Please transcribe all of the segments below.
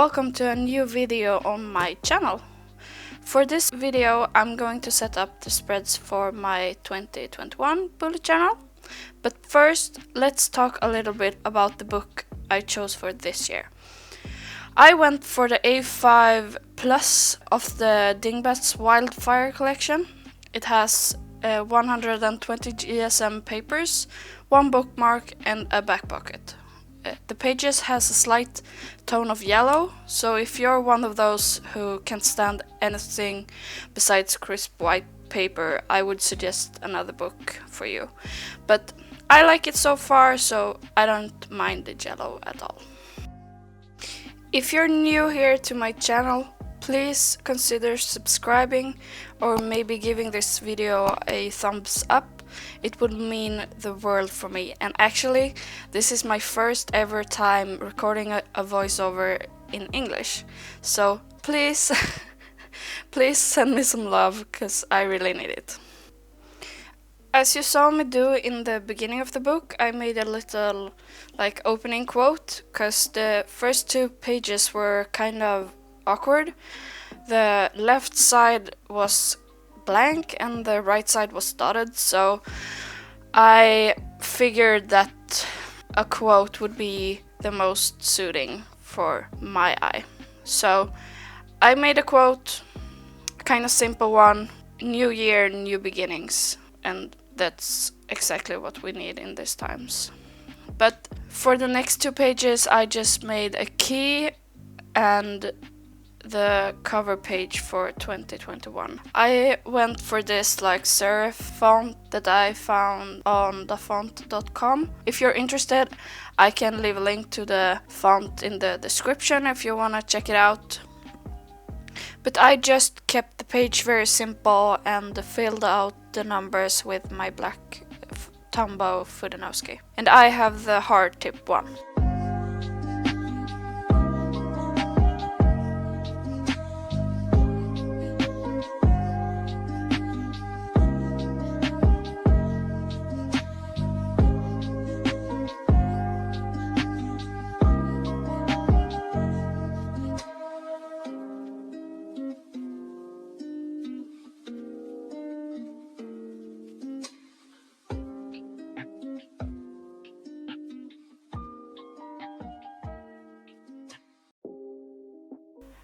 welcome to a new video on my channel. For this video I'm going to set up the spreads for my 2021 bullet journal. But first let's talk a little bit about the book I chose for this year. I went for the A5 Plus of the Dingbats Wildfire collection. It has 120 GSM papers, one bookmark and a back pocket. The pages has a slight tone of yellow, so if you're one of those who can't stand anything besides crisp white paper, I would suggest another book for you. But I like it so far, so I don't mind the yellow at all. If you're new here to my channel, please consider subscribing or maybe giving this video a thumbs up. It would mean the world for me, and actually this is my first ever time recording a voiceover in English, so please please send me some love because I really need it. As you saw me do in the beginning of the book, I made a little opening quote because the first two pages were kind of awkward. The left side was blank and the right side was dotted, so I figured that a quote would be the most suiting for my eye. So I made a quote, kind of simple one: new year, new beginnings, and that's exactly what we need in these times. But for the next two pages I just made a key and the cover page for 2021. I went for this serif font that I found on thefont.com. If you're interested, I can leave a link to the font in the description if you want to check it out. But I just kept the page very simple and filled out the numbers with my black Tombow Fudanowski. And I have the hard tip one.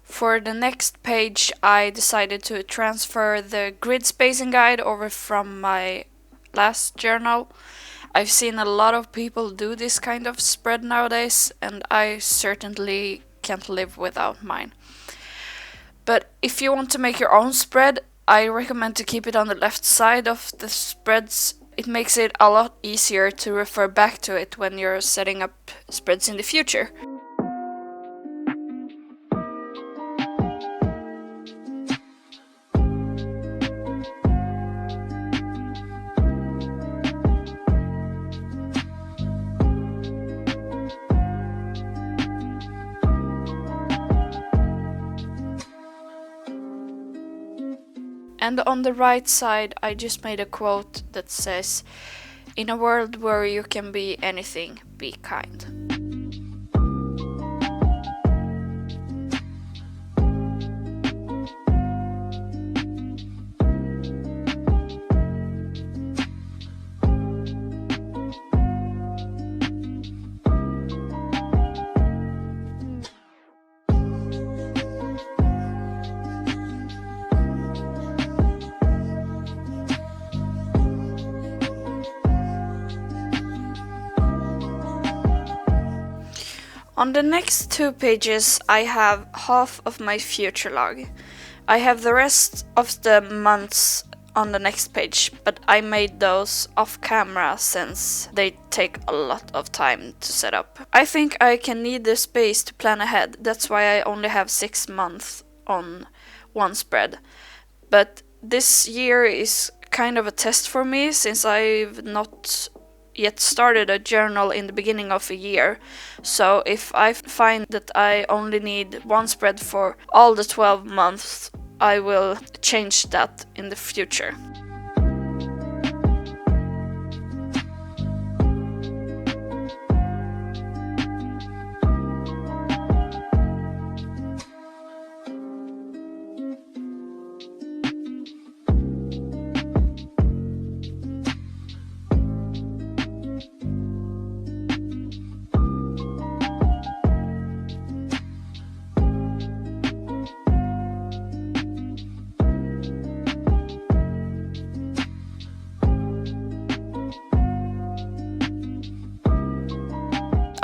For the next page, I decided to transfer the grid spacing guide over from my last journal. I've seen a lot of people do this kind of spread nowadays, and I certainly can't live without mine. But if you want to make your own spread, I recommend to keep it on the left side of the spreads. It makes it a lot easier to refer back to it when you're setting up spreads in the future. And on the right side, I just made a quote that says, "In a world where you can be anything, be kind." On the next two pages I have half of my future log. I have the rest of the months on the next page, but I made those off camera since they take a lot of time to set up. I think I can need the space to plan ahead, that's why I only have 6 months on one spread. But this year is kind of a test for me since I've not yet started a journal in the beginning of a year. So if I find that I only need one spread for all the 12 months, I will change that in the future.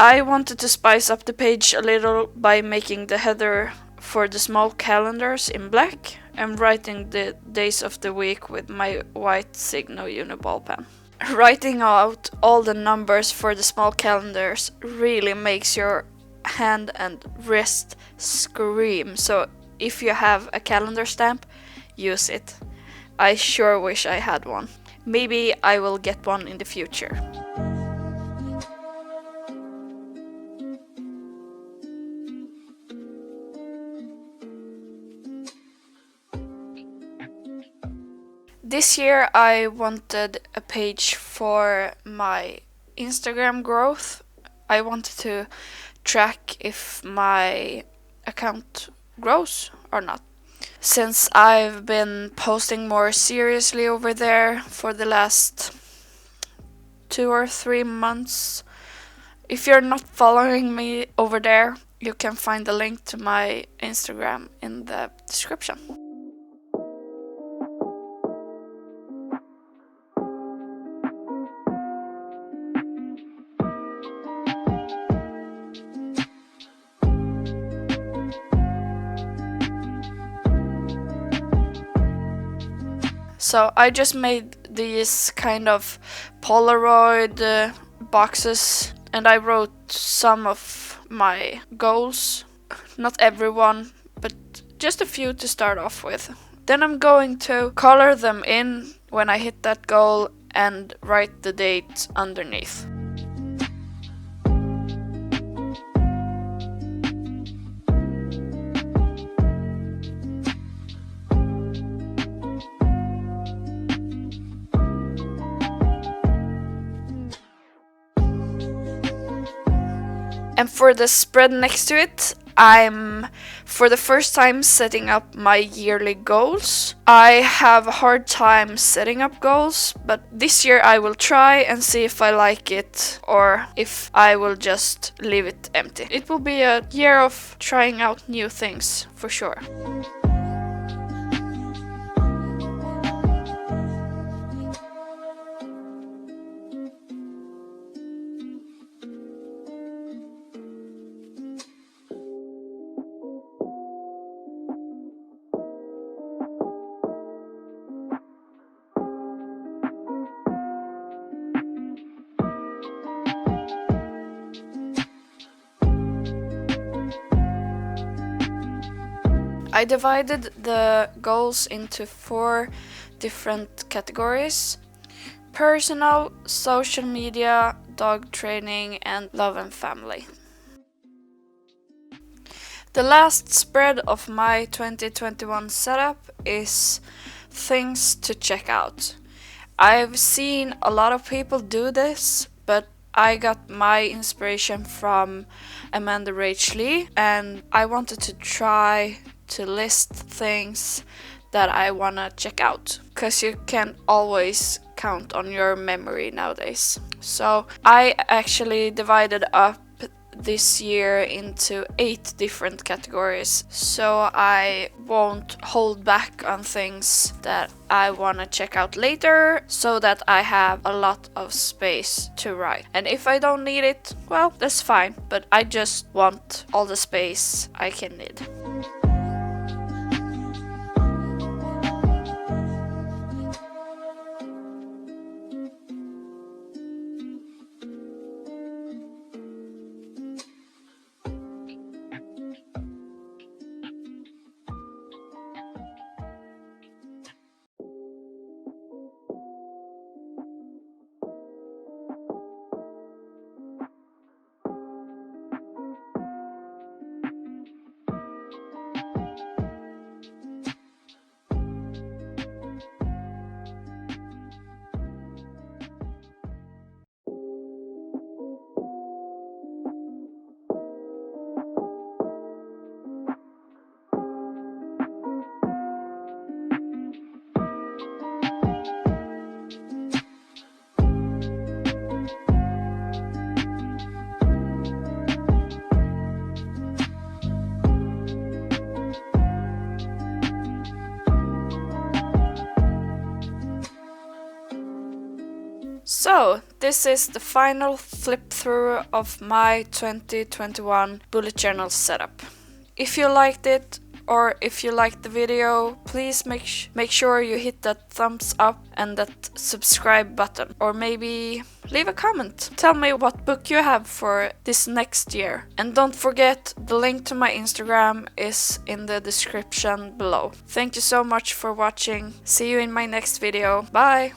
I wanted to spice up the page a little by making the header for the small calendars in black and writing the days of the week with my white Signo Uni ball pen. Writing out all the numbers for the small calendars really makes your hand and wrist scream, so if you have a calendar stamp, use it. I sure wish I had one. Maybe I will get one in the future. This year I wanted a page for my Instagram growth. I wanted to track if my account grows or not. Since I've been posting more seriously over there for the last 2 or 3 months. If you're not following me over there, you can find the link to my Instagram in the description. So I just made these kind of Polaroid boxes, and I wrote some of my goals. Not everyone, but just a few to start off with. Then I'm going to color them in when I hit that goal and write the date underneath. And for the spread next to it, I'm for the first time setting up my yearly goals. I have a hard time setting up goals, but this year I will try and see if I like it or if I will just leave it empty. It will be a year of trying out new things for sure. I divided the goals into 4 different categories: personal, social media, dog training, and love and family. The last spread of my 2021 setup is things to check out. I've seen a lot of people do this, but I got my inspiration from Amanda Rach Lee, and I wanted to try to list things that I wanna check out, because you can always count on your memory nowadays. So I actually divided up this year into 8 different categories, so I won't hold back on things that I wanna check out later, so that I have a lot of space to write. And if I don't need it, well, that's fine, but I just want all the space I can need. So this is the final flip through of my 2021 bullet journal setup. If you liked it, or if you liked the video, please make sure you hit that thumbs up and that subscribe button, or maybe leave a comment. Tell me what book you have for this next year. And don't forget, the link to my Instagram is in the description below. Thank you so much for watching. See you in my next video. Bye!